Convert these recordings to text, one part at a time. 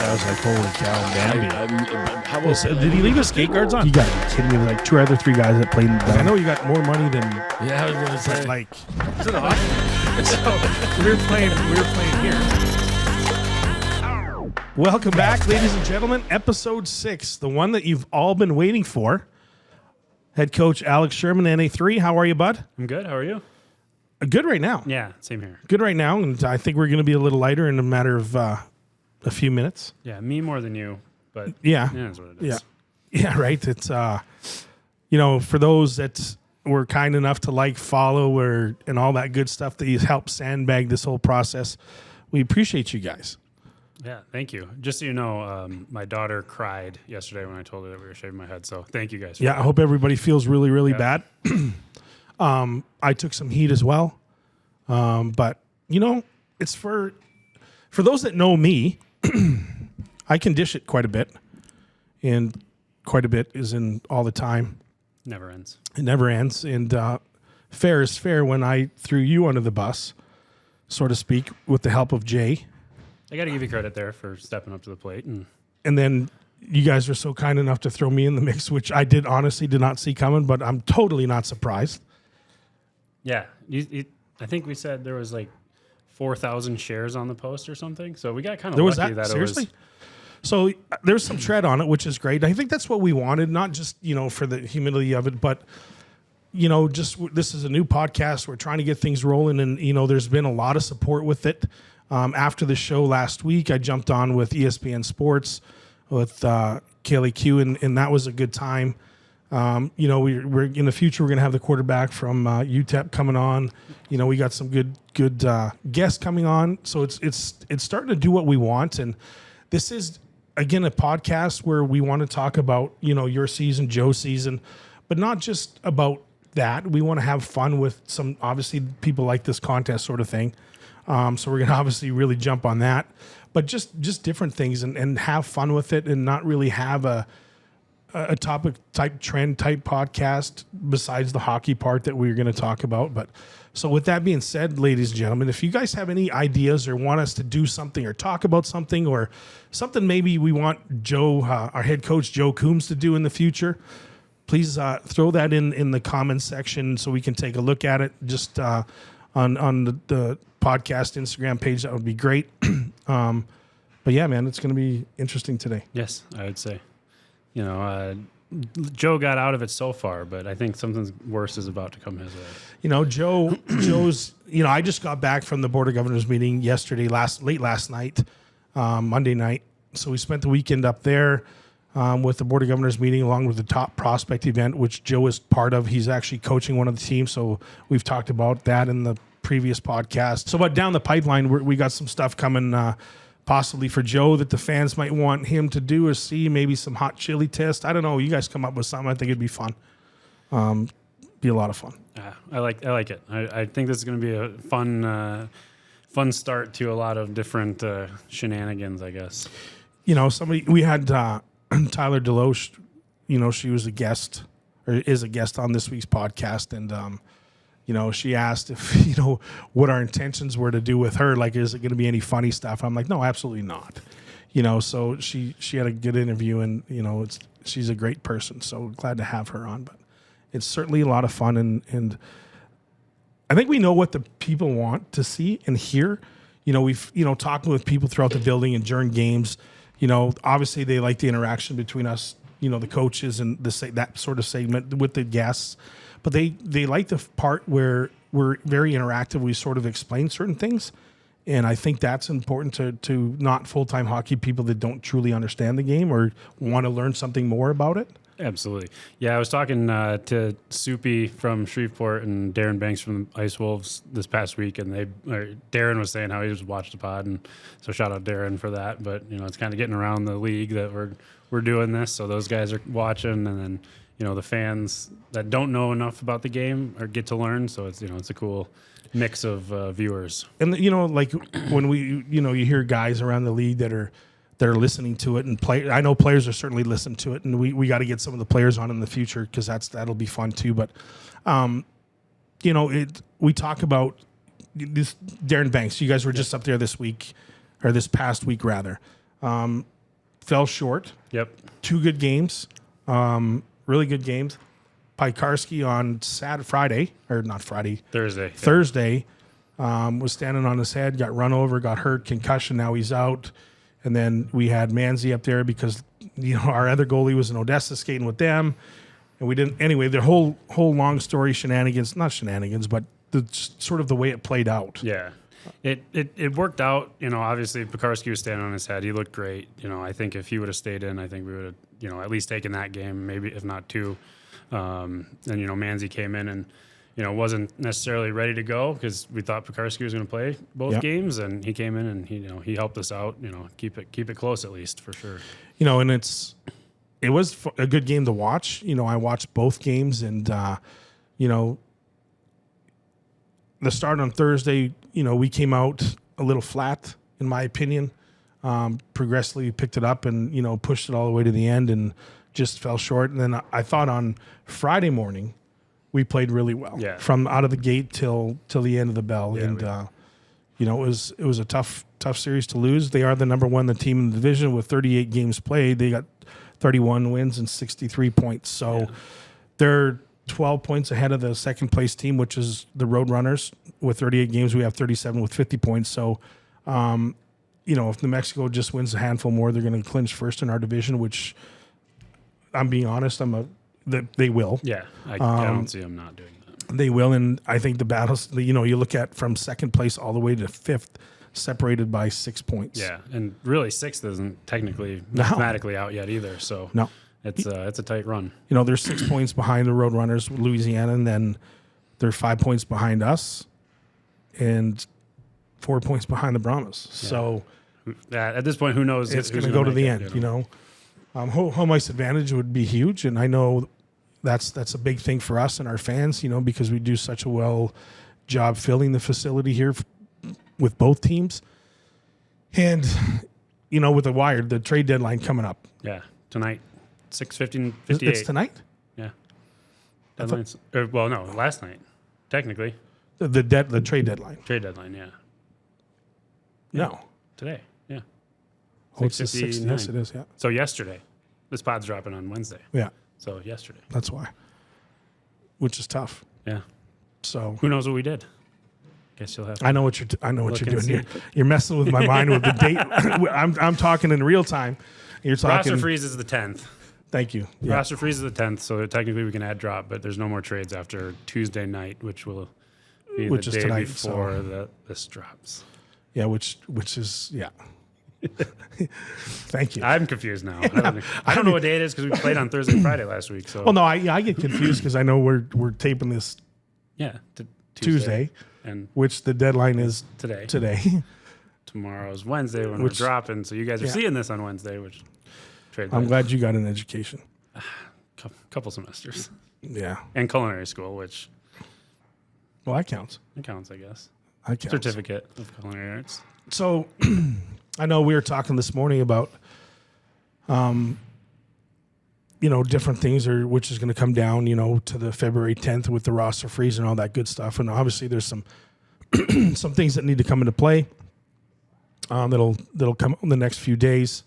I was like, holy cow, Bambi. How Did he leave his skate guards on? You got to be kidding me. Like two other three guys that played in the I know you got more money than Yeah, I was gonna say. like. Is it a hockey? So we were playing here. Welcome back, ladies and gentlemen. Episode 6, the one that you've all been waiting for. Head coach Alex Sherman, NA3. How are you, bud? I'm good. How are you? Good right now. Yeah, same here. Good right now, and I think we're going to be a little lighter in a matter of a few minutes. Yeah, me more than you, but Yeah. that's what it is. Yeah, right. It's for those that were kind enough to like, follow, and all that good stuff that you helped sandbag this whole process, we appreciate you guys. Yeah, thank you. Just so you know, my daughter cried yesterday when I told her that we were shaving my head. So thank you guys. For Yeah, that. I hope everybody feels really, really bad. I took some heat as well, but it's for those that know me. I can dish it quite a bit, and quite a bit is in all the time. Never ends. It never ends, and fair is fair when I threw you under the bus, so to speak, with the help of Jay. I got to give you credit there for stepping up to the plate. And then you guys were so kind enough to throw me in the mix, which I honestly did not see coming, but I'm totally not surprised. Yeah, I think we said there was like 4,000 shares on the post or something. So we got kind of lucky that seriously? it was. So there's some tread on it, which is great. I think that's what we wanted, not just, for the humility of it, but, just this is a new podcast. We're trying to get things rolling, and, there's been a lot of support with it. After the show last week, I jumped on with ESPN Sports with Kaylee Q, and that was a good time. We're in the future, we're going to have the quarterback from UTEP coming on. We got some good guests coming on. So it's starting to do what we want. And this is, again, a podcast where we want to talk about, your season, Joe's season, but not just about that. We want to have fun with some, obviously, people like this contest sort of thing. So we're going to obviously really jump on that, but just different things and have fun with it, and not really have a topic type trend type podcast besides the hockey part that we're going to talk about. But so with that being said, ladies and gentlemen, if you guys have any ideas or want us to do something or talk about something, or something maybe we want Joe, our head coach, Joe Coombs, to do in the future, please throw that in the comments section so we can take a look at it. Just on the podcast Instagram page, that would be great. But yeah, man, it's going to be interesting today. Yes, I would say. Joe got out of it so far, but I think something worse is about to come his way. Joe's, I just got back from the Board of Governors meeting yesterday, late last night, Monday night. So we spent the weekend up there with the Board of Governors meeting, along with the top prospect event, which Joe is part of. He's actually coaching one of the teams. So we've talked about that in the previous podcast. So, but down the pipeline, we got some stuff coming, possibly for Joe, that the fans might want him to do or see. Maybe some hot chili test. I don't know. You guys come up with something. I think it'd be fun. Be a lot of fun. I like it. I think this is going to be a fun start to a lot of different shenanigans, I guess. We had Tyler Deloche. She was a guest, or is a guest on this week's podcast, and she asked if, what our intentions were to do with her. Like, is it going to be any funny stuff? I'm like, no, absolutely not. So she had a good interview, and, she's a great person. So glad to have her on, but it's certainly a lot of fun. And I think we know what the people want to see and hear. We've, talking with people throughout the building and during games, obviously they like the interaction between us, the coaches, and that sort of segment with the guests. But they like the part where we're very interactive. We sort of explain certain things. And I think that's important to not full-time hockey people that don't truly understand the game or want to learn something more about it. Absolutely. Yeah, I was talking to Soupy from Shreveport and Darren Banks from the Ice Wolves this past week, and Darren was saying how he just watched the pod, and so shout out Darren for that. But, it's kind of getting around the league that we're doing this, so those guys are watching, and then the fans that don't know enough about the game or get to learn. So it's it's a cool mix of viewers. And like when we you hear guys around the league that are listening to it, and I know players are certainly listening to it, and we got to get some of the players on in the future, because that'll be fun too. But we talk about this Darren Banks. You guys were just up there this week, or this past week rather. fell short. Yep. 2 good games, really good games. Pikarski on Thursday, was standing on his head, got run over, got hurt, concussion. Now he's out. And then we had Manzi up there because our other goalie was in Odessa skating with them, and we didn't. Anyway, the whole long story not shenanigans, but sort of the way it played out. Yeah. It worked out. Obviously Pikarski was standing on his head. He looked great. I think if he would have stayed in, I think we would have, at least taken that game, maybe if not 2. And Manzi came in and, wasn't necessarily ready to go because we thought Pikarski was going to play both games, and he came in and he helped us out. Keep it close at least for sure. And it was a good game to watch. I watched both games, and the start on Thursday, we came out a little flat, in my opinion. Progressively picked it up and, pushed it all the way to the end and just fell short. And then I thought on Friday morning, we played really well from out of the gate till the end of the bell. Yeah, and, it was a tough series to lose. They are the number 1 team in the division with 38 games played. They got 31 wins and 63 points. So they're 12 points ahead of the second place team, which is the Roadrunners with 38 games. We have 37 with 50 points. So, if New Mexico just wins a handful more, they're going to clinch first in our division, which I'm being honest, they will. Yeah. I don't see them not doing that. They will. And I think the battles, you look at from second place all the way to 5th, separated by 6 points. Yeah. And really 6th isn't technically mathematically out yet either. So no. It's a tight run. They're 6 points behind the Roadrunners, Louisiana, and then they're 5 points behind us and 4 points behind the Brahmas. Yeah. So at this point, who knows? It's going to go to the end, home ice advantage would be huge, and I know that's a big thing for us and our fans, because we do such a well job filling the facility here with both teams. And, with the Wired, the trade deadline coming up. Yeah, tonight. 6:58. It's tonight? Yeah. No, last night, technically. The trade deadline. Trade deadline, yeah. No. Today, yeah. Oh, it's the 6th. Yes, it is, yeah. So yesterday. This pod's dropping on Wednesday. Yeah. So yesterday. That's why. Which is tough. Yeah. So who knows what we did? Guess you'll have. I know what you're doing. You're messing with my mind with the date. I'm talking in real time. You're talking. Roster freeze is the 10th. Thank you. Yeah. Roster freeze is the 10th, so technically we can add drop, but there's no more trades after Tuesday night, which will be the day tonight, before this drops. Yeah, which is Thank you. I'm confused now. Yeah, I don't know what day it is because we played on Thursday and Friday last week. So no, I get confused because I know we're taping this. Yeah, Tuesday, and which the deadline is today. Tomorrow's Wednesday when we're dropping, so you guys are seeing this on Wednesday. Which I'm glad you got an education. Couple semesters. Yeah, and culinary school, which that counts. It counts, I guess. Certificate of culinary arts. So, I know we were talking this morning about, different things which is going to come down, to the February 10th with the roster freeze and all that good stuff. And obviously there's some some things that need to come into play that'll come in the next few days,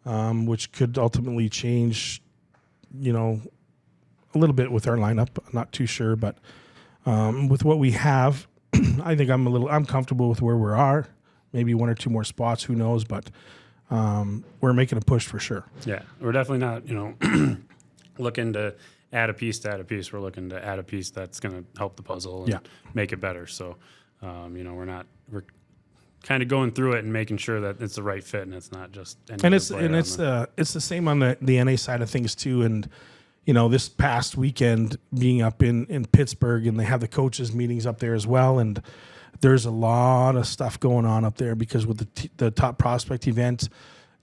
which could ultimately change, a little bit with our lineup. I'm not too sure, but with what we have, I think I'm comfortable with where we are. Maybe 1 or 2 more spots, who knows? But we're making a push for sure. Yeah, we're definitely not, looking to add a piece to add a piece. We're looking to add a piece that's going to help the puzzle and make it better. So, we're kind of going through it and making sure that it's the right fit and it's not just. It's the same on the NA side of things too. And this past weekend being up in Pittsburgh, and they have the coaches meetings up there as well, and there's a lot of stuff going on up there because with the top prospect event,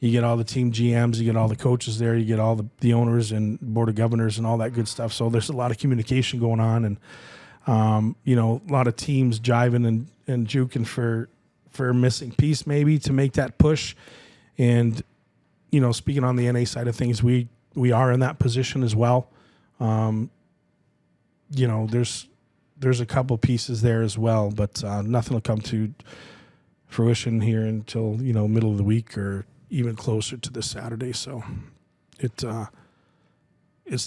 you get all the team GMs, you get all the coaches there, you get all the owners and board of governors and all that good stuff. So there's a lot of communication going on, and a lot of teams jiving and juking for a missing piece maybe to make that push. And speaking on the NA side of things, we are in that position as well. There's a couple pieces there as well, but nothing will come to fruition here until middle of the week or even closer to this Saturday. So it's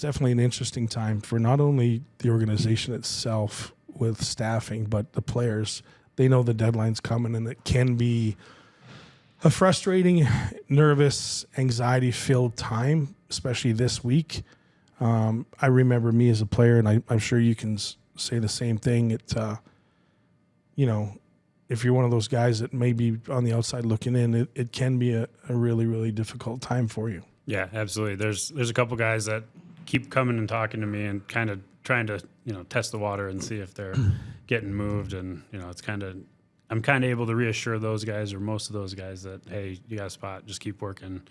definitely an interesting time for not only the organization itself with staffing, but the players. They know the deadline's coming, and it can be a frustrating, nervous, anxiety-filled time, especially this week. I remember me as a player, and I'm sure you can say the same thing. If you're one of those guys that may be on the outside looking in, it can be a really, really difficult time for you. Yeah, absolutely. There's a couple guys that keep coming and talking to me and kind of trying to, test the water and see if they're getting moved. And, I'm kind of able to reassure those guys, or most of those guys, that, hey, you got a spot, just keep working.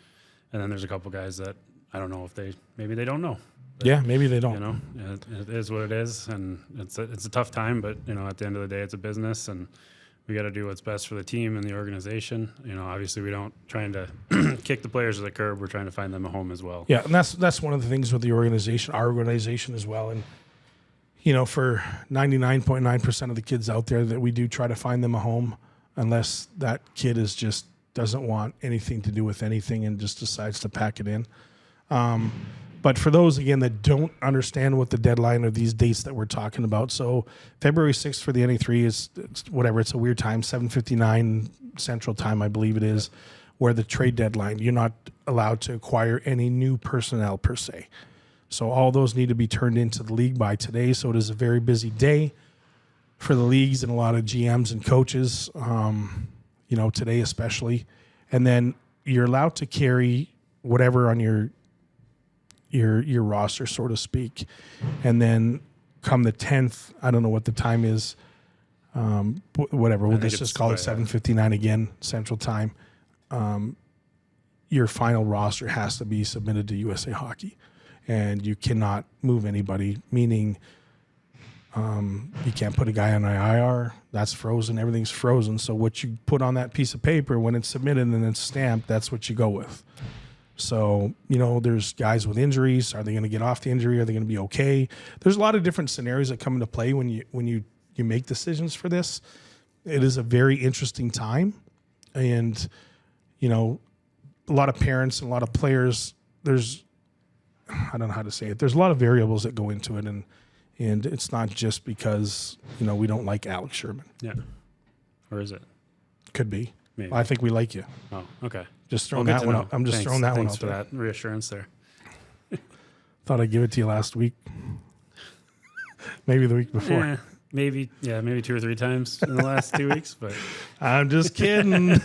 And then there's a couple guys that I don't know if maybe they don't know. But, yeah, maybe they don't. It is what it is, and it's a tough time. But at the end of the day, it's a business, and we got to do what's best for the team and the organization. Obviously, we don't trying to kick the players to the curb. We're trying to find them a home as well. Yeah, and that's one of the things with the organization, our organization as well. And for 99.9% of the kids out there, that we do try to find them a home, unless that kid doesn't want anything to do with anything and just decides to pack it in. But for those, again, that don't understand what the deadline of these dates that we're talking about, so February 6th for the NA3 is it's a weird time, 7:59 Central Time, I believe it is, where the trade deadline. You're not allowed to acquire any new personnel per se. So all those need to be turned into the league by today. So it is a very busy day for the leagues and a lot of GMs and coaches, today especially. And then you're allowed to carry whatever on your roster, so to speak. And then come the 10th, I don't know what the time is, whatever. We'll just call it 7:59 again, Central Time. Your final roster has to be submitted to USA Hockey. And you cannot move anybody, meaning you can't put a guy on IR. That's frozen. Everything's frozen. So what you put on that piece of paper when it's submitted and it's stamped, that's what you go with. So, there's guys with injuries. Are they going to get off the injury? Are they going to be okay? There's a lot of different scenarios that come into play when you make decisions for this. It is a very interesting time. And, a lot of parents and a lot of players, I don't know how to say it. There's a lot of variables that go into it, and it's not just because we don't like Alec Sherman. Yeah, or is it? Could be. Maybe. I think we like you. Oh, okay. Just throwing that one out. I'm just throwing that one out. Thanks for that reassurance there. Thought I'd give it to you last week. Maybe the week before. Maybe 2 or 3 times in the last 2 weeks, but I'm just kidding.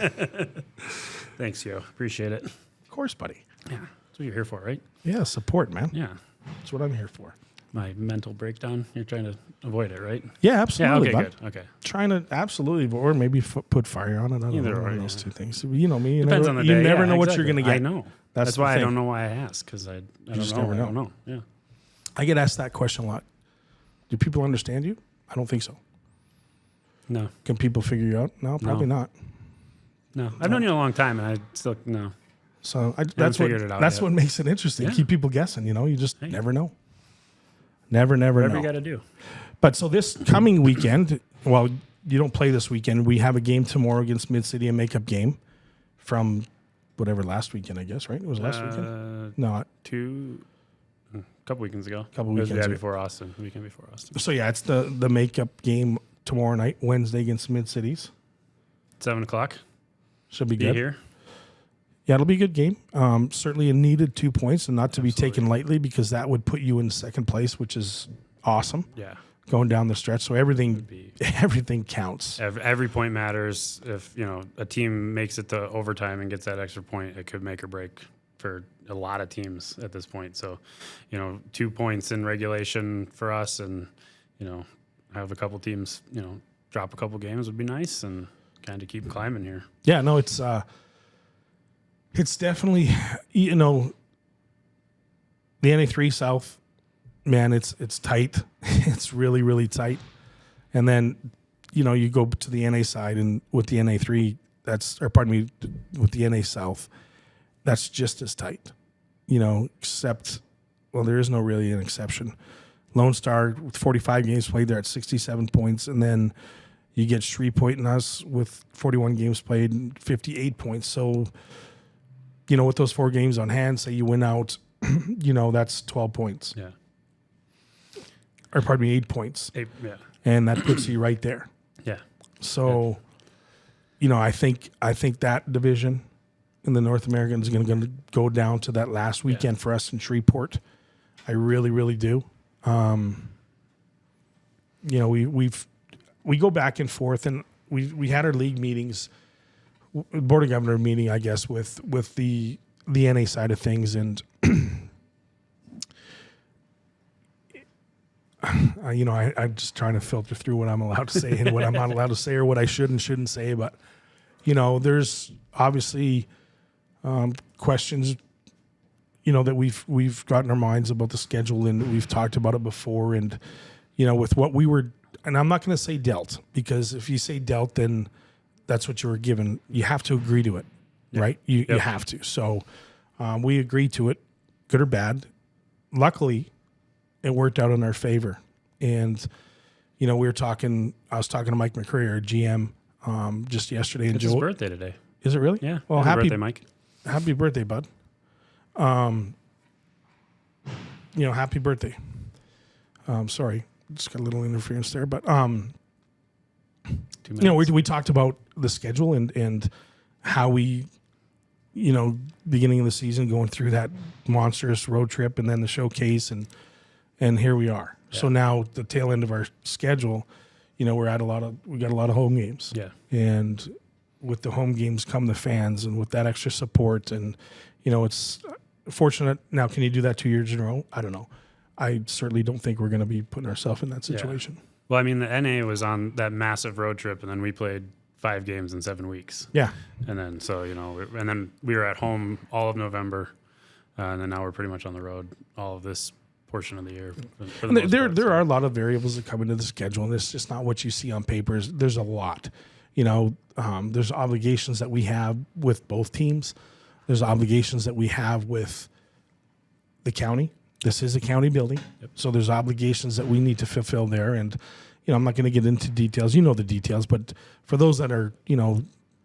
Thanks, yo. Appreciate it. Of course, buddy. Yeah, that's what you're here for, right? Yeah, support, man. Yeah. That's what I'm here for. My mental breakdown, you're trying to avoid it, right? Yeah, absolutely. Yeah, okay, good. Okay. Trying to absolutely, or maybe put fire on it. I don't Either know, or, one of those two things. You know me. Depends on the day. You never know what exactly. you're going to get. I know. That's why I don't know why I ask, because I just don't know. never know. I don't know. Yeah. I get asked that question a lot. Do people understand you? I don't think so. No. Can people figure you out? No, probably not. No. I've known you a long time, and I still no. So that's what makes it interesting. Yeah. Keep people guessing. You just never know. Never Whatever know. you got to do. But so this coming weekend, well, you don't play this weekend. We have a game tomorrow against Mid-City, a makeup game from whatever last weekend, I guess, right? It was last weekend? No. A couple weekends ago. Couple weekends ago. Before Austin. The weekend before Austin. So, yeah, it's the makeup game tomorrow night, Wednesday against Mid-Cities. 7:00. Should be good. Here. Yeah, it'll be a good game. Certainly a needed 2 points, and not to be taken lightly, because that would put you in second place, which is awesome. Yeah. Going down the stretch. So everything counts. Every point matters. If a team makes it to overtime and gets that extra point, it could make or break for a lot of teams at this point. So, 2 points in regulation for us, and have a couple teams drop a couple games would be nice, and kind of keep climbing here. Yeah, no, it's definitely the NA3 South, man. It's tight. It's really, really tight. And then you go to the NA side, and with the NA3, with the NA South, that's just as tight. Except, well, there is no really an exception. Lone Star with 45 games played, they're at 67 points, and then you get Shreveport and us with 41 games played and 58 points. So with those 4 games on hand, say you win out, that's 12 points. Yeah. Or pardon me, 8 points. Yeah. And that puts you right there. Yeah. So, I think that division in the North American is going to go down to that last weekend for us in Shreveport. I really, really do. We go back and forth, and we had our league meetings, board of governor meeting, I guess, with the NA side of things, and I'm just trying to filter through what I'm allowed to say and what I'm not allowed to say, or what I should and shouldn't say. But there's obviously questions, that we've got in our minds about the schedule, and we've talked about it before. And with what we were, and I'm not going to say dealt, because if you say dealt, then that's what you were given. You have to agree to it, right? You have to. So we agreed to it, good or bad. Luckily, it worked out in our favor. And, I was talking to Mike McCray, our GM, just yesterday. And It's his birthday today. Is it really? Yeah. Well, happy happy birthday, Mike. Happy birthday, bud. Happy birthday. Sorry, just got a little interference there, but 2 minutes. we talked about the schedule and how we, beginning of the season, going through that monstrous road trip and then the showcase, and here we are. Yeah. So now the tail end of our schedule, we got a lot of home games. Yeah. And with the home games come the fans, and with that extra support, and it's fortunate. Now, can you do that 2 years in a row? I don't know. I certainly don't think we're going to be putting ourselves in that situation. Yeah. Well, I mean, the NA was on that massive road trip, and then we played 5 games in 7 weeks. Yeah. And then, and then we were at home all of November, and then now we're pretty much on the road all of this portion of the year. For the most part, there are a lot of variables that come into the schedule, and it's just not what you see on paper. There's a lot. There's obligations that we have with both teams. There's obligations that we have with the county. This is a county building. Yep. So there's obligations that we need to fulfill there. And, I'm not going to get into details. The details. But for those that are,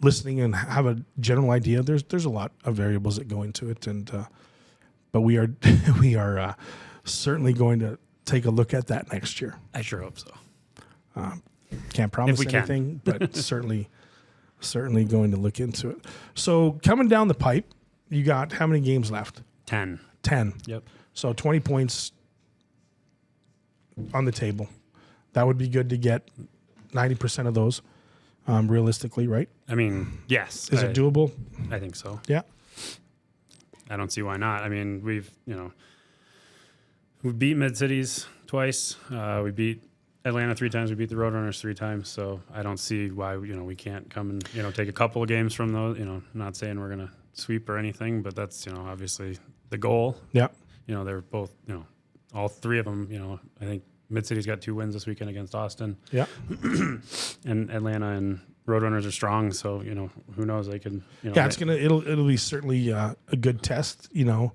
listening and have a general idea, there's a lot of variables that go into it. And but we are certainly going to take a look at that next year. I sure hope so. Can't promise anything, but certainly going to look into it. So coming down the pipe, you got how many games left? 10. 10. Yep. So 20 points on the table. That would be good to get 90% of those, realistically, right? I mean, yes. Is it doable? I think so. Yeah. I don't see why not. I mean, we've beat Mid-Cities twice. We beat Atlanta 3 times. We beat the Roadrunners 3 times. So I don't see why we can't come and take a couple of games from those. Not saying we're gonna sweep or anything, but that's obviously the goal. Yeah. They're both all 3 of them. I think Mid-City's got 2 wins this weekend against Austin. Yeah. And Atlanta and Roadrunners are strong. So who knows? They could. Yeah, it'll be certainly a good test. The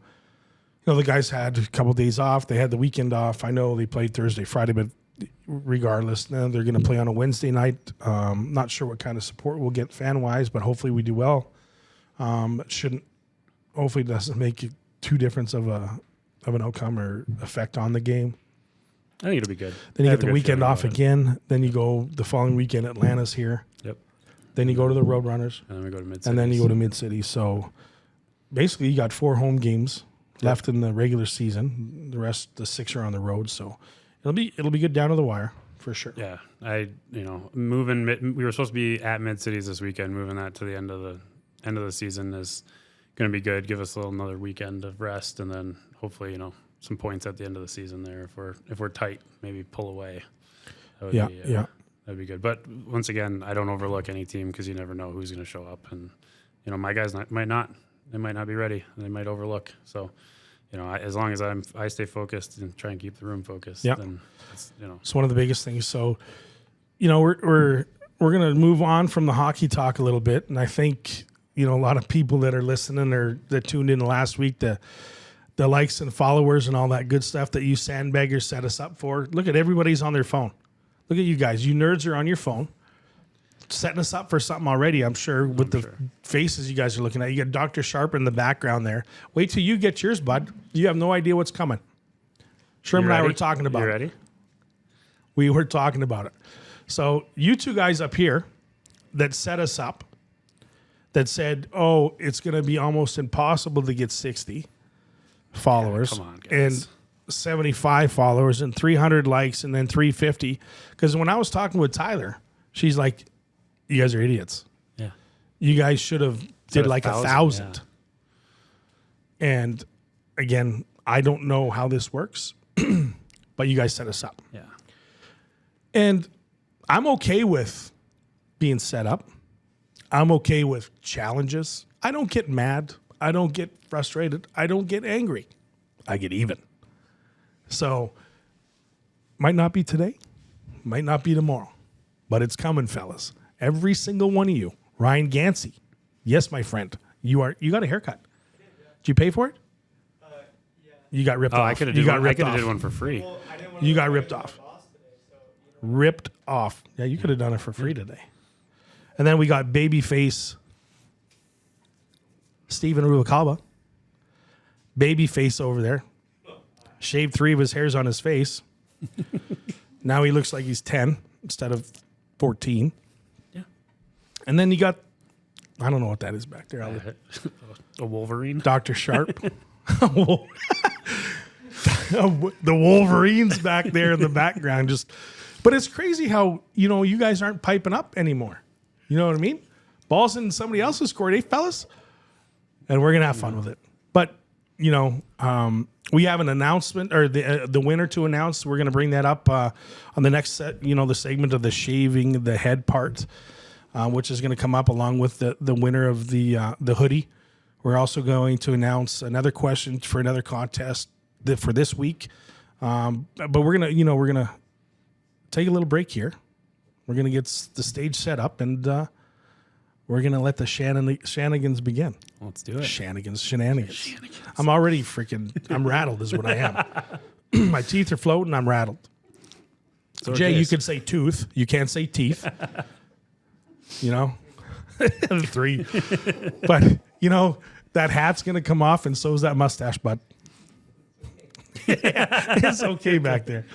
guys had a couple of days off. They had the weekend off. I know they played Thursday, Friday, but regardless, they're going to play on a Wednesday night. Not sure what kind of support we'll get fan-wise, but hopefully we do well. Hopefully it doesn't make too difference of an outcome or effect on the game. I think it'll be good. Then you get the weekend off again. Then you go the following weekend. Atlanta's here. Yep. Then you go to the Roadrunners. And then we go to Mid-City. And then you go to Mid-City. So basically you got 4 home games left in the regular season. The rest, the 6 are on the road. So it'll be good down to the wire for sure. Yeah. We were supposed to be at Mid-Cities this weekend. Moving that to the end of the season is going to be good. Give us another weekend of rest, and then hopefully, some points at the end of the season there. If we're tight, maybe pull away. That'd be good. But once again, I don't overlook any team because you never know who's going to show up, and my guys might not. They might not be ready. They might overlook. So, as long as I stay focused and try and keep the room focused, then it's one of the biggest things. So, we're going to move on from the hockey talk a little bit, and I think a lot of people that are listening or that tuned in last week, the likes and followers and all that good stuff that you sandbaggers set us up for. Look at everybody's on their phone. Look at you guys. You nerds are on your phone. setting us up for something already, I'm sure, with the faces you guys are looking at. You got Dr. Sharp in the background there. Wait till you get yours, bud. You have no idea what's coming. Sherman and I were talking about You it. ready? We were talking about it. So you two guys up here that set us up, that said, oh, it's going to be almost impossible to get 60 followers come on, guys. and 75 followers and 300 likes and then 350. Because when I was talking with Tyler, she's like, you guys are idiots. Yeah. You guys should have did like 1,000. Yeah. And again, I don't know how this works, but you guys set us up. Yeah. And I'm okay with being set up. I'm okay with challenges. I don't get mad. I don't get frustrated. I don't get angry. I get even. So, might not be today, might not be tomorrow, but it's coming, fellas. Every single one of you. Ryan Gansey. Yes, my friend. You got a haircut. Did you pay for it? You got ripped off. I could have did one for free. You got ripped off. Ripped off. Yeah, you could have done it for free today. And then we got babyface Steven Rubalcaba. Babyface over there. Shaved 3 of his hairs on his face. Now he looks like he's 10 instead of 14. Yeah. And then you got, I don't know what that is back there. A Wolverine. Dr. Sharp. The Wolverines back there in the background. But it's crazy how, you guys aren't piping up anymore. You know what I mean? Ball's in somebody else's court, fellas? And we're going to have fun with it. But, we have an announcement, or the winner to announce. We're going to bring that up on the next set, the segment of the shaving the head part, which is going to come up along with the winner of the hoodie. We're also going to announce another question for another contest for this week. But we're going to take a little break here. We're going to get the stage set up, and we're going to let the shenanigans begin. Let's do it. Shenanigans. I'm already I'm rattled is what I am. My teeth are floating. I'm rattled. So Jay, you could say tooth. You can't say teeth. 3. But, that hat's going to come off, and so is that mustache, bud. It's okay back there.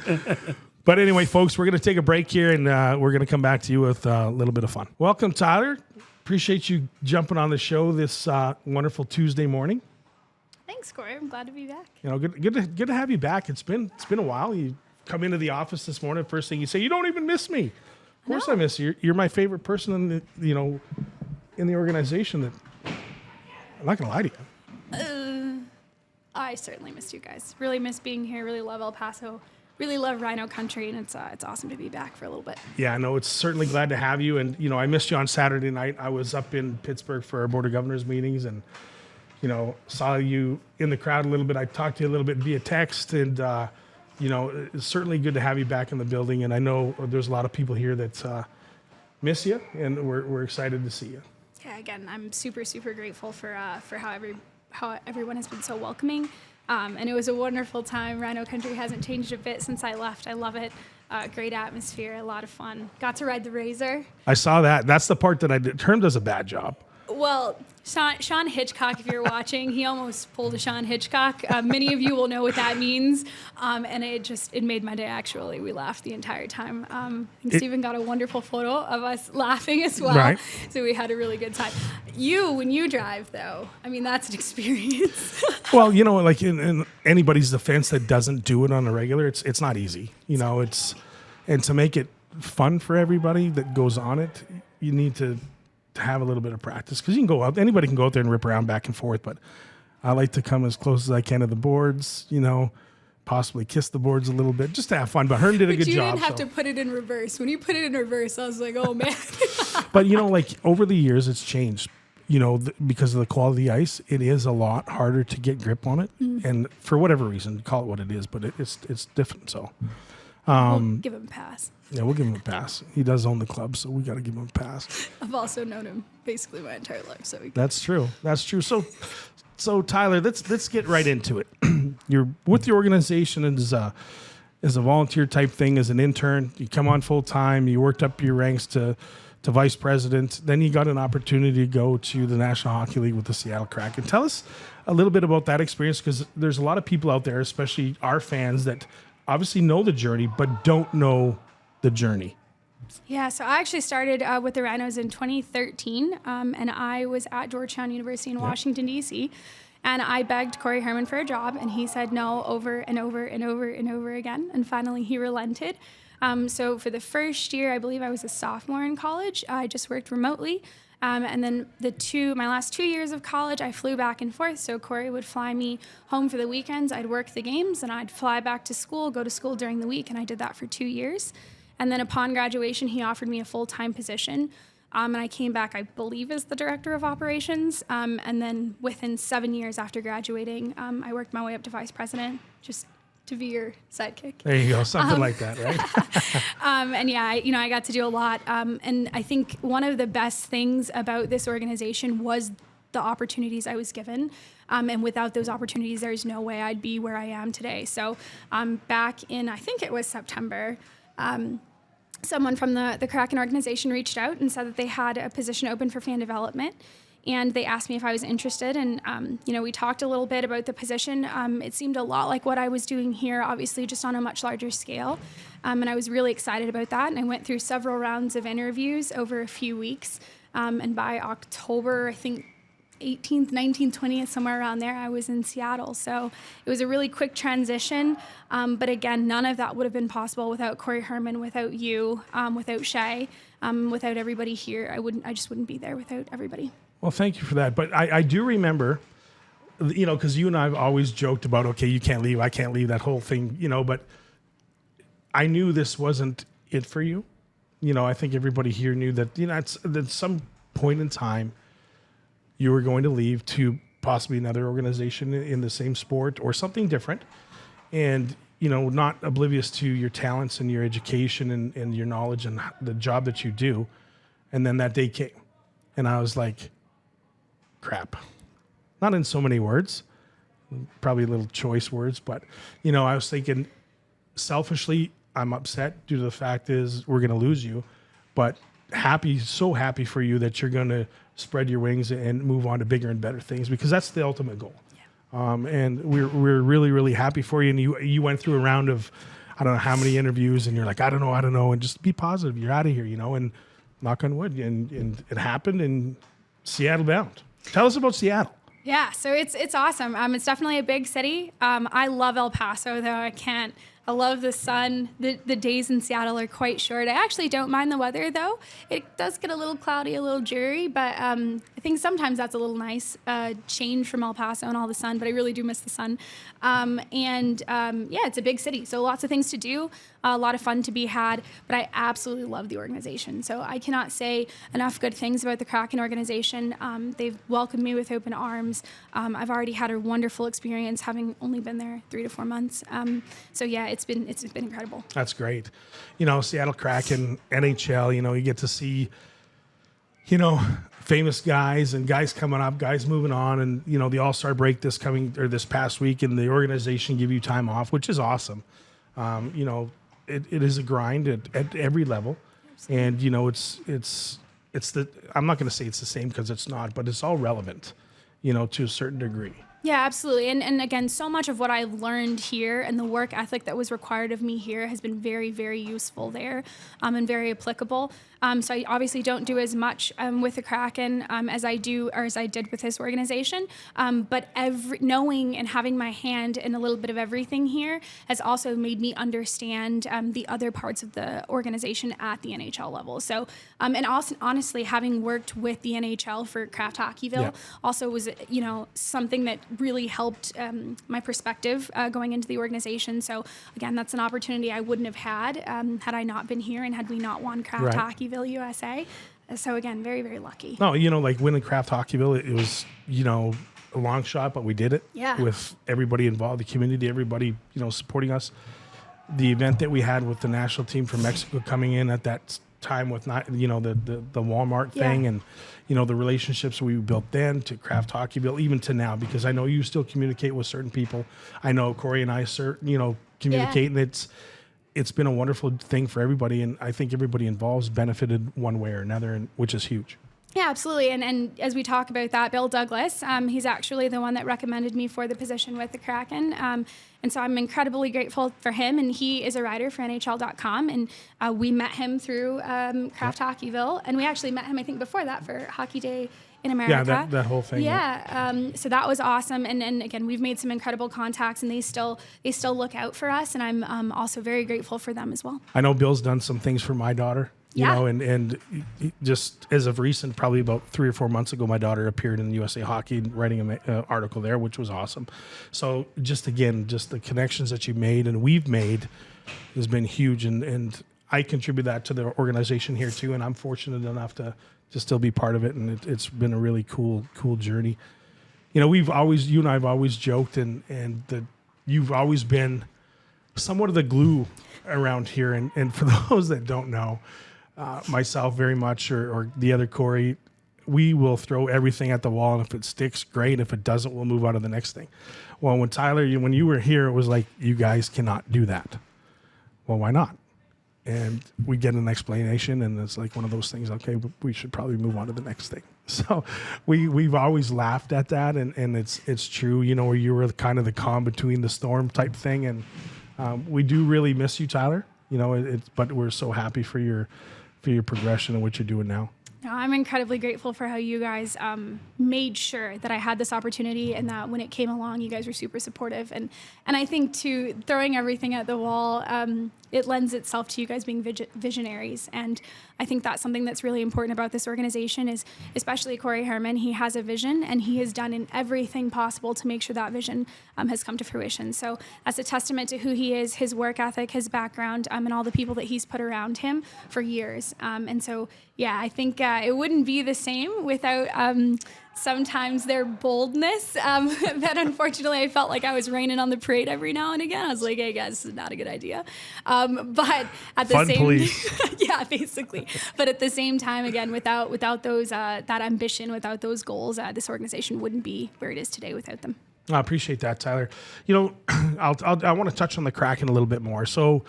But anyway, folks, we're going to take a break here, and we're going to come back to you with a little bit of fun. Welcome, Tyler. Appreciate you jumping on the show this wonderful Tuesday morning. Thanks, Corey. I'm glad to be back. Good to have you back. It's been a while. You come into the office this morning. First thing you say, you don't even miss me. Of course, I miss you. You're my favorite person in the organization. That I'm not gonna lie to you. I certainly missed you guys. Really miss being here. Really love El Paso. Really love Rhino Country, and it's awesome to be back for a little bit. Yeah, I know. It's certainly glad to have you. And, I missed you on Saturday night. I was up in Pittsburgh for our Board of Governors meetings and, saw you in the crowd a little bit. I talked to you a little bit via text, and, it's certainly good to have you back in the building. And I know there's a lot of people here that miss you, and we're excited to see you. Yeah, again, I'm super, super grateful for how everyone has been so welcoming. And it was a wonderful time. Rhino Country hasn't changed a bit since I left. I love it. Great atmosphere, a lot of fun. Got to ride the Razor. I saw that. That's the part that I did. Herm does a bad job. Well, Sean Hitchcock, if you're watching, he almost pulled a Sean Hitchcock. Many of you will know what that means. And it made my day, actually. We laughed the entire time. And Stephen got a wonderful photo of us laughing as well. Right. So we had a really good time. When you drive, though, that's an experience. Well, like in anybody's defense that doesn't do it on a regular, it's not easy. And to make it fun for everybody that goes on it, you need to have a little bit of practice, because you can go out, anybody can go out there and rip around back and forth, but I like to come as close as I can to the boards, possibly kiss the boards a little bit, just to have fun. But Herm did a good job. You didn't have to put it in reverse. When you put it in reverse, I was like, oh man. But like over the years, it's changed. Because of the quality of the ice, it is a lot harder to get grip on it, and for whatever reason, call it what it is, but it's different. So, we'll give him a pass. Yeah, we'll give him a pass. He does own the club, so we got to give him a pass. I've also known him basically my entire life, so that's true. So Tyler, let's get right into it. You're with the organization as a volunteer type thing, as an intern. You come on full time. You worked up your ranks to to vice president. Then you got an opportunity to go to the National Hockey League with the Seattle Kraken. Tell us a little bit about that experience, because there's a lot of people out there, especially our fans, that obviously know the journey but don't know the journey. Yeah, so I actually started with the Rhinos in 2013, and I was at Georgetown University in Washington, D.C., and I begged Corey Herman for a job, and he said no over and over and over and over again, and finally he relented. So for the first year, I believe I was a sophomore in college, I just worked remotely. And then my last 2 years of college, I flew back and forth. So Corey would fly me home for the weekends. I'd work the games, and I'd fly back to school, go to school during the week, and I did that for 2 years. And then upon graduation, he offered me a full-time position. And I came back, I believe, as the director of operations. And then within 7 years after graduating, I worked my way up to vice president, just to be your sidekick. There you go, something like that, right? And yeah, I got to do a lot. And I think one of the best things about this organization was the opportunities I was given. And without those opportunities, there's no way I'd be where I am today. So back in, I think it was September, someone from the Kraken organization reached out and said that they had a position open for fan development. And they asked me if I was interested, and we talked a little bit about the position. It seemed a lot like what I was doing here, obviously just on a much larger scale, and I was really excited about that. And I went through several rounds of interviews over a few weeks, and by October, I think 18th, 19th, 20th, somewhere around there, I was in Seattle. So it was a really quick transition, but again, none of that would have been possible without Corey Herman, without you, without Shay, without everybody here. I just wouldn't be there without everybody. Well, thank you for that. But I do remember, because you and I have always joked about, okay, you can't leave, I can't leave, that whole thing, but I knew this wasn't it for you. I think everybody here knew that, at some point in time, you were going to leave to possibly another organization in the same sport or something different. And, not oblivious to your talents and your education and your knowledge and the job that you do. And then that day came. And I was like, crap. Not in so many words, probably little choice words, but, I was thinking selfishly, I'm upset due to the fact is we're going to lose you, but so happy for you that you're going to spread your wings and move on to bigger and better things, because that's the ultimate goal. Yeah. And we're really, really happy for you. And you went through a round of, I don't know how many interviews, and you're like, I don't know. And just be positive. You're out of here, and knock on wood. And it happened, and Seattle bound. Tell us about Seattle. Yeah, so it's awesome. It's definitely a big city. I love El Paso, though. I love the sun. The days in Seattle are quite short. I actually don't mind the weather, though. It does get a little cloudy, a little dreary, but I think sometimes that's a little nice change from El Paso and all the sun, but I really do miss the sun. It's a big city, so lots of things to do, a lot of fun to be had, but I absolutely love the organization. So I cannot say enough good things about the Kraken organization. They've welcomed me with open arms. I've already had a wonderful experience, having only been there 3 to 4 months. It's been incredible. That's great. Seattle Kraken, NHL, you get to see, famous guys and guys coming up, guys moving on, and, the All-Star break this past week, and the organization give you time off, which is awesome. It is a grind at every level. Absolutely. And, it's I'm not going to say it's the same, because it's not, but it's all relevant, to a certain degree. Yeah, absolutely. And again, so much of what I've learned here and the work ethic that was required of me here has been very, very useful there, and very applicable. So I obviously don't do as much with the Kraken as I did with this organization. But knowing and having my hand in a little bit of everything here has also made me understand the other parts of the organization at the NHL level. So, and also, honestly, having worked with the NHL for Kraft Hockeyville also was, something that really helped my perspective going into the organization. So again, that's an opportunity I wouldn't have had had I not been here and had we not won Kraft Hockeyville USA. So again, very, very lucky. No, like winning Kraft Hockeyville, it was, a long shot, but we did it. Yeah. With everybody involved, the community, everybody, supporting us. The event that we had with the national team from Mexico coming in at that time with not, the Walmart thing, and, the relationships we built then to Kraft Hockeyville, even to now, because I know you still communicate with certain people. I know Corey and I, communicate, and it's been a wonderful thing for everybody, and I think everybody involved benefited one way or another, which is huge. Yeah, absolutely. And as we talk about that, Bill Douglas, he's actually the one that recommended me for the position with the Kraken. And so I'm incredibly grateful for him. And he is a writer for NHL.com. And we met him through Craft Hockeyville. And we actually met him, I think, before that for Hockey Day in America. Yeah, that whole thing. Yeah. So that was awesome. And again, we've made some incredible contacts, and they still look out for us. And I'm also very grateful for them as well. I know Bill's done some things for my daughter. You know, and just as of recent, probably about 3 or 4 months ago, my daughter appeared in USA Hockey writing an article there, which was awesome. So just the connections that you made and we've made has been huge. And I contribute that to the organization here too. And I'm fortunate enough to still be part of it. And it's been a really cool journey. You know, you and I have always joked and that you've always been somewhat of the glue around here. And for those that don't know, myself very much or the other Corey, we will throw everything at the wall, and if it sticks, great. If it doesn't, we'll move on to the next thing. Well, when Tyler, when you were here, it was like, you guys cannot do that. Well, why not? And we get an explanation, and it's like one of those things, okay, we should probably move on to the next thing. So we've always laughed at that, and it's true, you know, where you were kind of the calm between the storm type thing. And we do really miss you, Tyler, you know, but we're so happy for your progression and what you're doing now. No, I'm incredibly grateful for how you guys made sure that I had this opportunity, and that when it came along, you guys were super supportive. And I think too, throwing everything at the wall, it lends itself to you guys being visionaries. And I think that's something that's really important about this organization is, especially Corey Herman, he has a vision, and he has done in everything possible to make sure that vision has come to fruition. So that's a testament to who he is, his work ethic, his background, and all the people that he's put around him for years. And so, yeah, I think it wouldn't be the same without sometimes their boldness. But unfortunately, I felt like I was raining on the parade every now and again. I was like, hey, guys, this is not a good idea. But at the Fun same police. yeah, basically. But at the same time, again, without those that ambition, without those goals, this organization wouldn't be where it is today without them. I appreciate that, Tyler. You know, I want to touch on the Kraken a little bit more. So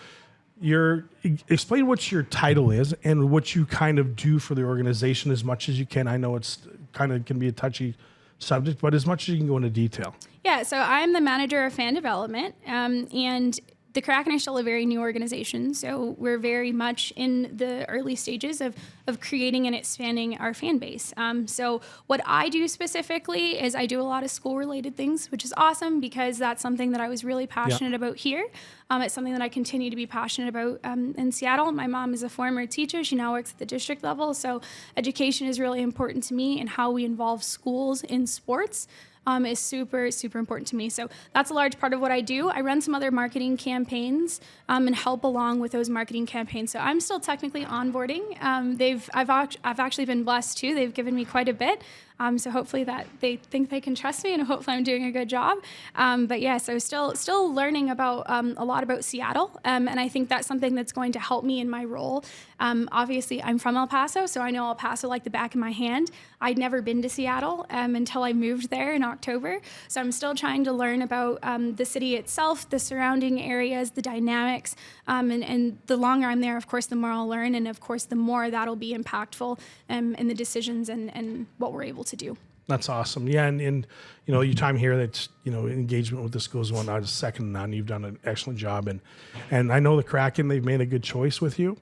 explain what your title is and what you kind of do for the organization as much as you can. I know it's kind of can be a touchy subject, but as much as you can go into detail. Yeah, so I'm the manager of fan development, and the Kraken is still a very new organization, so we're very much in the early stages of creating and expanding our fan base. So what I do specifically is I do a lot of school-related things, which is awesome because that's something that I was really passionate about here. It's something that I continue to be passionate about in Seattle. My mom is a former teacher. She now works at the district level, so education is really important to me, and how we involve schools in sports is super, super important to me. So that's a large part of what I do. I run some other marketing campaigns and help along with those marketing campaigns. So I'm still technically onboarding. I've actually been blessed too. They've given me quite a bit. So hopefully that they think they can trust me, and hopefully I'm doing a good job. But yeah, so still learning about a lot about Seattle, and I think that's something that's going to help me in my role. Obviously, I'm from El Paso, so I know El Paso like the back of my hand. I'd never been to Seattle until I moved there in October, so I'm still trying to learn about the city itself, the surrounding areas, the dynamics, and the longer I'm there, of course, the more I'll learn, and of course, the more that'll be impactful in the decisions and what we're able to do. That's awesome. Yeah, and you know, your time here, that's, you know, engagement with the schools and whatnot is second to none. You've done an excellent job, and I know the Kraken, they've made a good choice with you,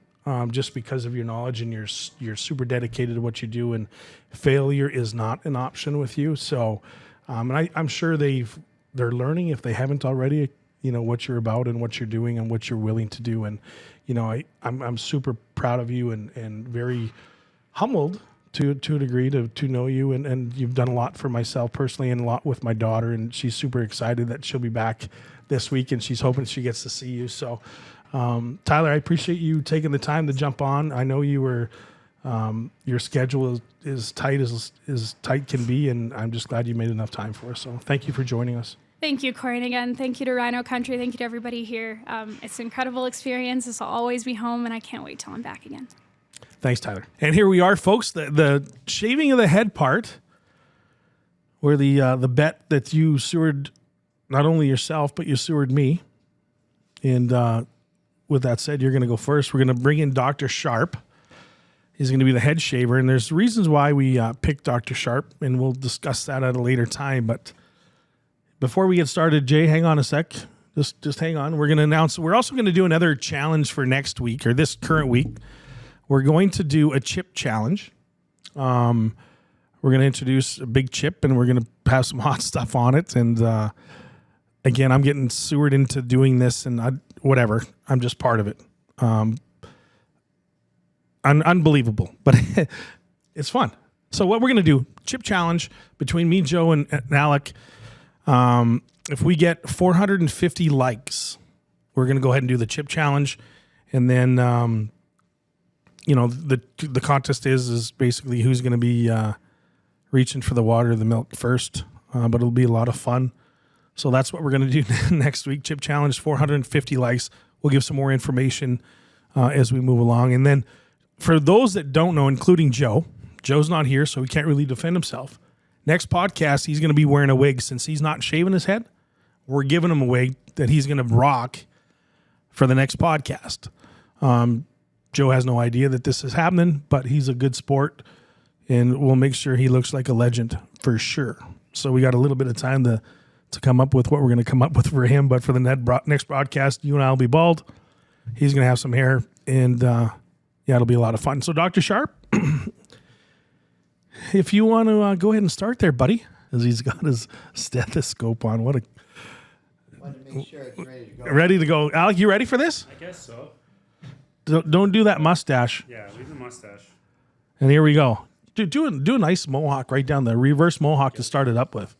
just because of your knowledge, and you're super dedicated to what you do, and failure is not an option with you. So, and I'm sure they're learning, if they haven't already, you know, what you're about and what you're doing and what you're willing to do. And you know, I'm super proud of you and very humbled to a degree to know you, and you've done a lot for myself personally and a lot with my daughter, and she's super excited that she'll be back this week, and she's hoping she gets to see you. So Tyler, I appreciate you taking the time to jump on. I know you were your schedule is tight as tight can be, and I'm just glad you made enough time for us. So thank you for joining us. Thank you, Corey. And again, thank you to Rhino Country. Thank you to everybody here. It's an incredible experience. This will always be home, and I can't wait till I'm back again. Thanks, Tyler. And here we are, folks. The shaving of the head part, where the bet that you sewered not only yourself, but you sewered me. And with that said, you're going to go first. We're going to bring in Dr. Sharp. He's going to be the head shaver, and there's reasons why we picked Dr. Sharp, and we'll discuss that at a later time. But before we get started, Jay, hang on a sec. Just hang on. We're going to announce. We're also going to do another challenge for next week or this current week. We're going to do a chip challenge. We're going to introduce a big chip, and we're going to have some hot stuff on it. And again, I'm getting sewered into doing this, and whatever. I'm just part of it. Unbelievable, but it's fun. So what we're going to do, chip challenge between me, Joe, and Alec. If we get 450 likes, we're going to go ahead and do the chip challenge. And then, the contest is basically who's going to be reaching for the water or the milk first. But it'll be a lot of fun. So that's what we're going to do next week. Chip challenge, 450 likes. We'll give some more information as we move along. And then for those that don't know, including Joe's not here, so he can't really defend himself. Next podcast, he's going to be wearing a wig. Since he's not shaving his head, we're giving him a wig that he's going to rock for the next podcast. Joe has no idea that this is happening, but he's a good sport, and we'll make sure he looks like a legend for sure. So we got a little bit of time to come up with what we're going to come up with for him. But for the next broadcast, you and I will be bald. He's going to have some hair, and it'll be a lot of fun. So Dr. Sharp, if you want to go ahead and start there, buddy, as he's got his stethoscope on. Want to make sure it's ready to go. Ready to go. Alec, you ready for this? I guess so. Don't do that mustache. Yeah, leave the mustache. And here we go. Do a nice mohawk right down the reverse mohawk to start it up with.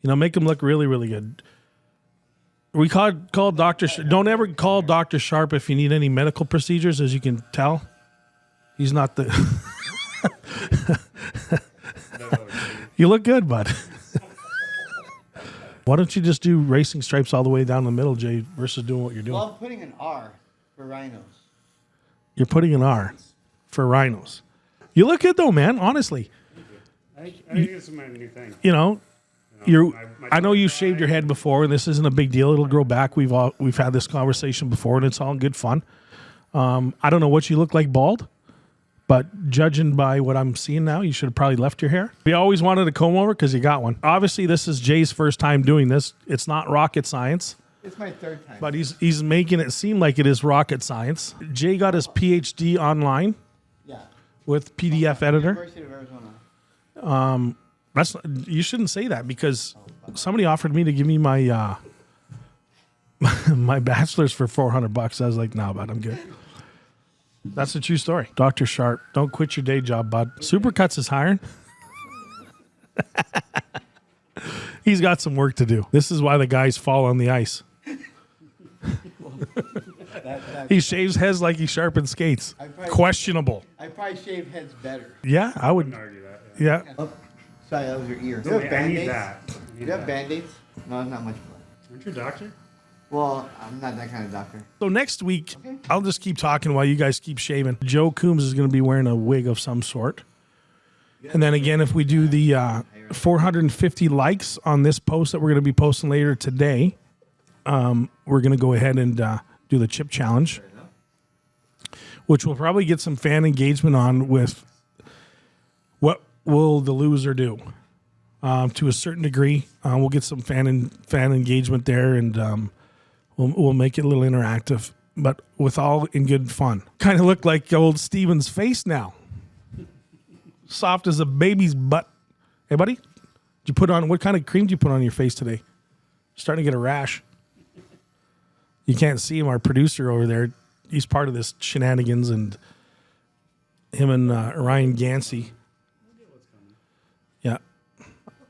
Make him look really, really good. We call Dr. Don't ever call Dr. Sharp if you need any medical procedures. As you can tell, he's not the. You look good, bud. Why don't you just do racing stripes all the way down the middle, Jay, versus doing what you're doing? Well, I'm putting an R for rhinos. You're putting an R for rhinos. You look good though, man. Honestly, I think it's my new thing. I know you shaved your head before, and this isn't a big deal. It'll grow back. We've had this conversation before, and it's all good fun. I don't know what you look like bald, but judging by what I'm seeing now, you should have probably left your hair. We always wanted a comb over because you got one. Obviously, this is Jay's first time doing this. It's not rocket science. It's my third time. But he's making it seem like it is rocket science. Jay got his PhD online with PDF editor. University of Arizona. You shouldn't say that because somebody offered me to give me my my bachelor's for $400. I was like, no, bud, I'm good. That's a true story. Dr. Sharp, don't quit your day job, bud. Supercuts is hiring. He's got some work to do. This is why the guys fall on the ice. He shaves heads like he sharpens skates. Questionable. I probably shave heads better. Yeah, I would Argue that. Yeah. Oh, sorry, that was your ear. Do No, you have I need Band-Aids? that. Do you have Band-Aids? No, not much blood. Aren't you a doctor? Well, I'm not that kind of doctor. So next week, I'll just keep talking while you guys keep shaving. Joe Coombs is going to be wearing a wig of some sort. And then again, if we do the 450 likes on this post that we're going to be posting later today, we're going to go ahead and do the chip challenge, which will probably get some fan engagement on with what will the loser do to a certain degree. We'll get some fan engagement there, and we'll make it a little interactive, but with all in good fun. Kind of look like old Steven's face now. Soft as a baby's butt. Hey, buddy, did you put on, what kind of cream did you put on your face today? Starting to get a rash. You can't see him, our producer over there. He's part of this shenanigans, and him and Ryan Gansey. Yeah.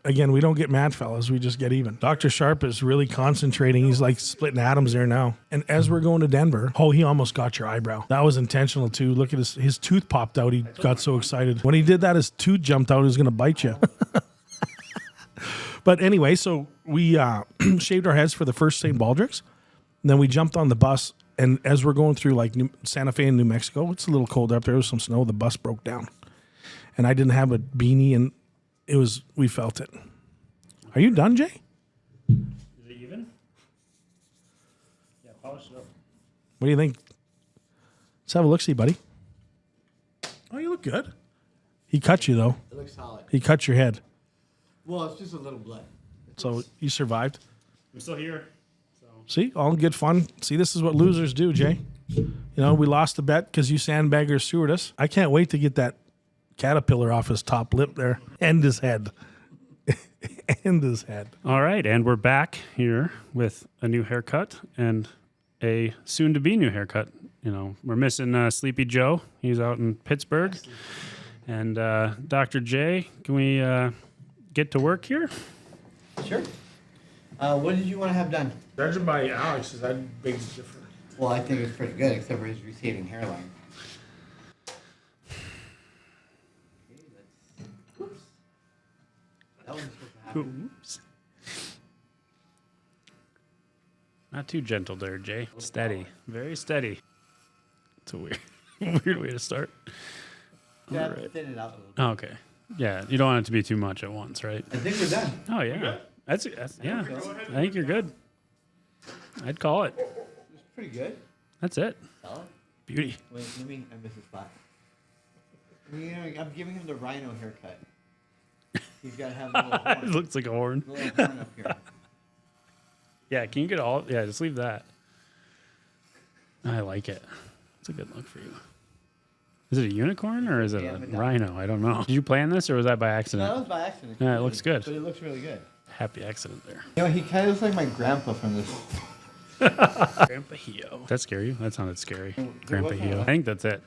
Again, we don't get mad, fellas. We just get even. Dr. Sharp is really concentrating. He's like splitting atoms there now. And as we're going to Denver, he almost got your eyebrow. That was intentional, too. Look at his tooth popped out. He got so excited. When he did that, his tooth jumped out. He was going to bite you. But anyway, so we shaved our heads for the first St. Baldrick's. And then we jumped on the bus. And as we're going through like Santa Fe and New Mexico, it's a little cold up there. There was some snow. The bus broke down. And I didn't have a beanie, and we felt it. Are you done, Jay? Is it even? Yeah, polish it up. What do you think? Let's have a look-see, buddy. Oh, you look good. He cut you, though. It looks solid. He cut your head. Well, it's just a little blood. So you survived. I'm still here. See, all good fun. See, this is what losers do, Jay. You know, we lost the bet because you sandbaggers steward us. I can't wait to get that caterpillar off his top lip there and his head. And his head. All right, and we're back here with a new haircut and a soon-to-be new haircut. You know, we're missing Sleepy Joe. He's out in Pittsburgh. And Dr. J, can we get to work here? Sure. What did you want to have done? Judging by Alex, is that big different? Well, I think it's pretty good, except for his receding hairline. Okay, oops. That wasn't supposed to happen. Oops. Not too gentle there, Jay. Steady. Very steady. It's a weird, weird way to start. Yeah, All right. thin it out a little bit. Oh, okay. Yeah, you don't want it to be too much at once, right? I think we're done. Oh, yeah. That's yeah. I think you're good. I'd call it. It's pretty good. That's it. Solid. Beauty. Wait, I missed a spot. You know, I'm giving him the rhino haircut. He's got to have a little It horn. looks like a horn. A little horn up here. Yeah, can you get all? Yeah, just leave that. I like it. It's a good look for you. Is it a unicorn or is it Yeah, a but no. rhino? I don't know. Did you plan this or was that by No, accident? that was by accident. Yeah, it looks good. But it looks really good. Happy accident there. You know, he kind of looks like my grandpa from this. Grandpa Hio. Did that scare you? That sounded scary. Grandpa what? Hio. I think that's it.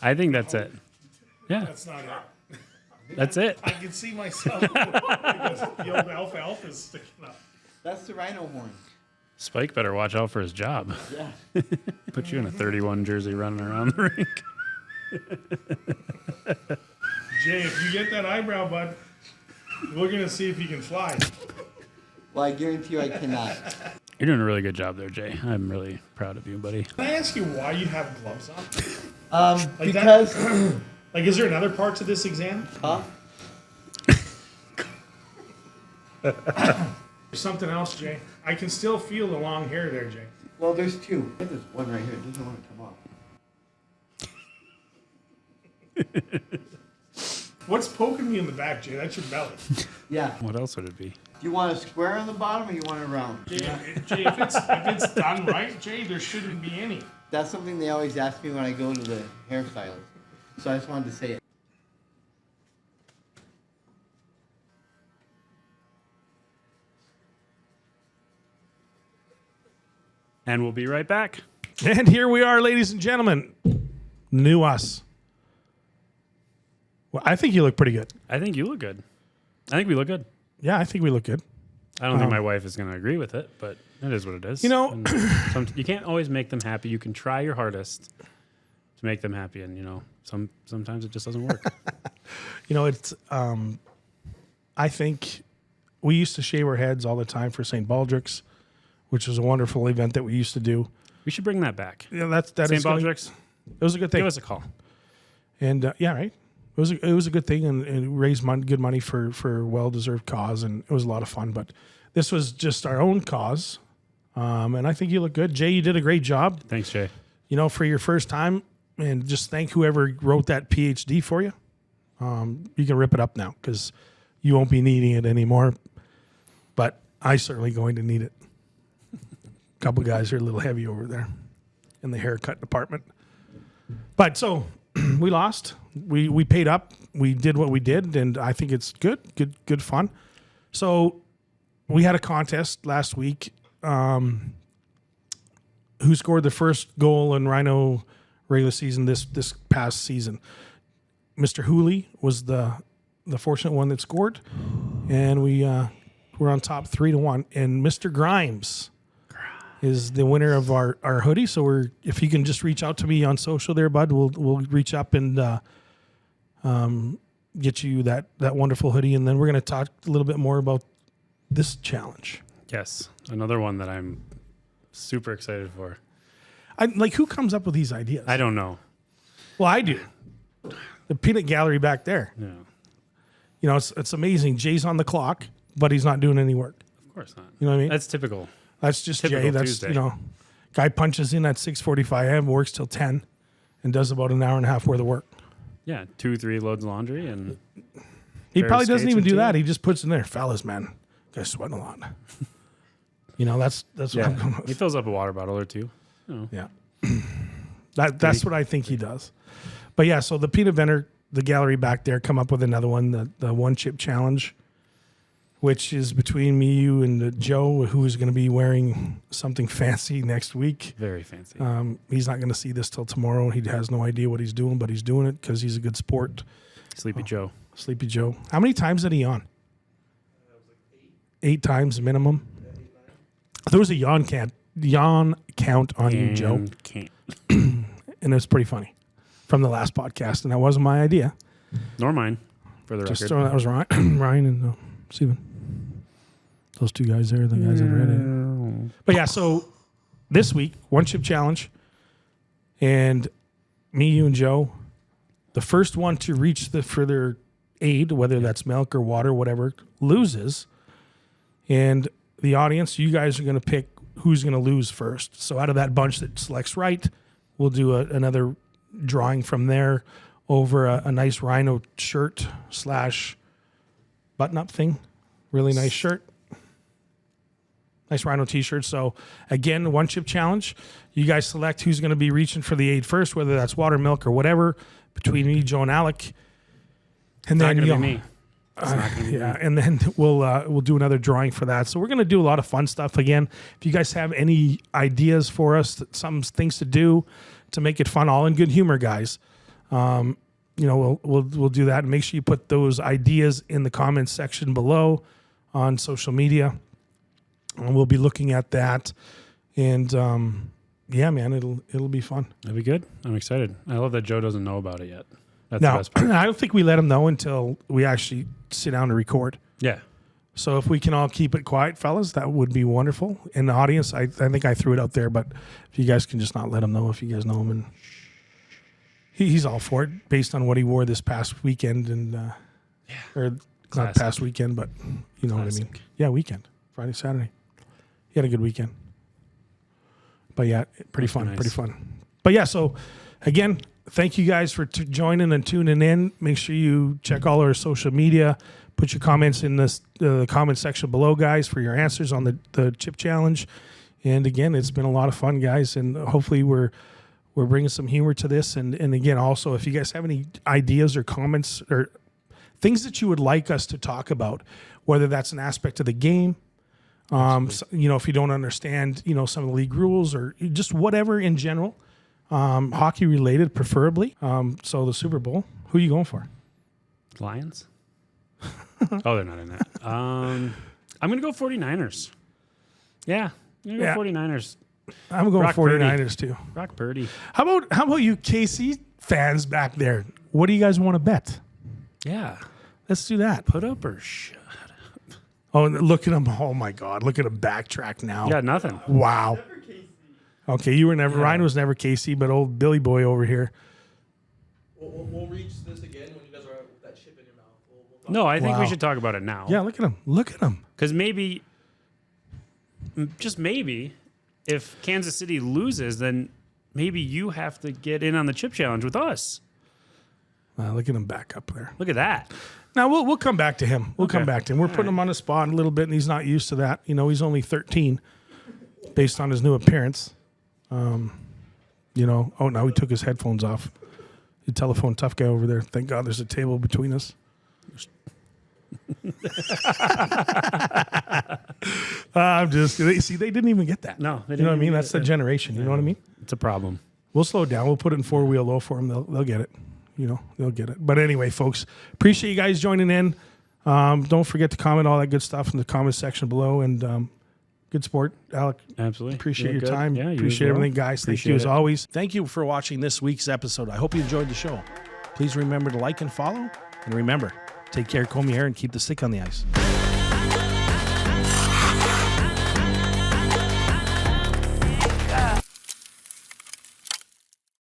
I think that's it. Yeah, That's not it. that's it. I can see myself. The old alfalfa is sticking up. That's the rhino horn. Spike better watch out for his job. Yeah. Put you in a 31 jersey running around the rink. Jay, if you get that eyebrow, bud, we're going to see if you can fly. Well, I guarantee you I cannot. You're doing a really good job there, Jay. I'm really proud of you, buddy. Can I ask you why you have gloves on? Like Because... Like, is there another part to this exam? Huh? There's something else, Jay. I can still feel the long hair there, Jay. Well, there's two. There's one right here. It doesn't want to come off. What's poking me in the back, Jay? That's your belly. Yeah. What else would it be? Do you want a square on the bottom or you want a round? Jay, Jay, if it's done right, Jay, there shouldn't be any. That's something they always ask me when I go to the hairstylist. So I just wanted to say it. And we'll be right back. And here we are, ladies and gentlemen. New us. Well, I think you look pretty good. I think you look good. I think we look good. Yeah, I think we look good. I don't think my wife is going to agree with it, but it is what it is. You know- And you can't always make them happy. You can try your hardest to make them happy, and you know, sometimes it just doesn't work. You know, it's. I think we used to shave our heads all the time for St. Baldrick's, which was a wonderful event that we used to do. We should bring that back. Yeah, that St. is gonna- Baldrick's, It was a good thing. give us a call. And yeah, right. It was a good thing, and it raised good money for a well deserved cause, and it was a lot of fun. But this was just our own cause, and I think you look good, Jay. You did a great job. Thanks, Jay. You know, for your first time, and just thank whoever wrote that PhD for you. You can rip it up now because you won't be needing it anymore. But I certainly going to need it. A couple guys are a little heavy over there in the haircut department. But so we lost. We paid up. We did what we did, and I think it's good fun. So we had a contest last week. Who scored the first goal in Rhino regular season this past season? Mr. Hooley was the fortunate one that scored, and we're on top 3-1. And Mr. Grimes is the winner of our hoodie. So if you can just reach out to me on social there, bud, we'll reach up and get you that wonderful hoodie, and then we're going to talk a little bit more about this challenge. Yes, another one that I'm super excited for. Who comes up with these ideas? I don't know. Well, I do. The peanut gallery back there. Yeah, You know, it's amazing. Jay's on the clock, but he's not doing any work. of course not. You know what I mean? That's typical. That's just typical Jay. That's Tuesday. you know, Guy punches in at 6:45 a.m., works till 10, and does about an hour and a half worth of work. Yeah, 2-3 loads of laundry and He pair of probably doesn't skates even and do two. that. He just puts in there, fellas, man. Guy's sweating a lot. That's what I'm going He with. fills up a water bottle or two. Yeah. That's what I think he does. But yeah, so the peanut vendor, the gallery back there, come up with another one, the one chip challenge, which is between me, you, and Joe, who is going to be wearing something fancy next week. Very fancy. He's not going to see this till tomorrow. He has no idea what he's doing, but he's doing it because he's a good sport. Sleepy Joe. Sleepy Joe. How many times did he yawn? 8 times minimum. There was a yawn count on you, Joe, And can't. and it was pretty funny from the last podcast, and that wasn't my idea. Nor mine, for the Just record. throwing that was Ryan, Ryan and Steven. Those 2 guys there, the guys that read it. But yeah, so this week, one chip challenge, and me, you, and Joe, the first one to reach the further aid, whether that's milk or water, whatever, loses. And the audience, you guys are going to pick who's going to lose first. So out of that bunch that selects right, we'll do another drawing from there over a nice Rhino shirt / button-up thing. Really nice shirt. Nice Rhino t-shirt. So again, one chip challenge. You guys select who's going to be reaching for the aid first, whether that's water, milk, or whatever, between me, Joe, and Alec. And It's not then going to you'll- be me. It's not gonna be me. yeah, and then we'll do another drawing for that. So we're going to do a lot of fun stuff again. If you guys have any ideas for us, some things to do to make it fun, all in good humor, guys. We'll do that, and make sure you put those ideas in the comments section below on social media. And we'll be looking at that, and yeah, man, it'll be fun. That'd be good. I'm excited. I love that Joe doesn't know about it yet. That's Now, the best part. I don't think we let him know until we actually sit down to record. Yeah. So if we can all keep it quiet, fellas, that would be wonderful. In the audience, I think I threw it out there, but if you guys can just not let him know, if you guys know him, and he's all for it based on what he wore this past weekend, and or not Classic. past weekend, but you know what I mean. Classic. Yeah, weekend, Friday, Saturday. He had a good weekend. But yeah, pretty Must be fun, nice. pretty fun. But yeah, so again, thank you guys for joining and tuning in. Make sure you check all our social media. Put your comments in the comment section below, guys, for your answers on the chip challenge. And again, it's been a lot of fun, guys, and hopefully we're bringing some humor to this. And again, also, if you guys have any ideas or comments or things that you would like us to talk about, whether that's an aspect of the game, if you don't understand, some of the league rules or just whatever in general, hockey related, preferably. So the Super Bowl, who are you going for? Lions? Oh, they're not in that. I'm going to go 49ers. Yeah. I'm going to go 49ers. I'm going Brock 49ers too. Brock Purdy. How about you KC fans back there? What do you guys want to bet? Yeah. Let's do that. Put up or shut. Oh, and look at him. Oh my God. Look at him backtrack now. Yeah, nothing. Wow. Okay. You were never, Ryan was never KC, but old Billy boy over here. We'll reach this again when you guys are with that chip in your mouth. We'll talk. No, I think Wow. we should talk about it now. Yeah. Look at him. Look at him. Because maybe, just maybe, if Kansas City loses, then maybe you have to get in on the chip challenge with us. Look at him back up there. Look at that. Now we'll come back to him. We'll come Okay. back to him. We're putting him on the spot a little bit, and he's not used to that. He's only 13, based on his new appearance. Oh, now he took his headphones off. The telephone tough guy over there. Thank God there's a table between us. I'm just see. They didn't even get that. No, they you know what I didn't mean. even That's get the it. generation. You know what I mean. It's a problem. We'll slow it down. We'll put it in 4-wheel low for them. They'll get it. They'll get it. But anyway, folks, appreciate you guys joining in. Don't forget to comment all that good stuff in the comment section below. And good sport, Alec. Absolutely. Appreciate You your look good. time. Yeah, you Appreciate as well. everything, guys. Thank you Appreciate as it. always. Thank you for watching this week's episode. I hope you enjoyed the show. Please remember to like and follow. And remember, take care, comb your hair, and keep the stick on the ice.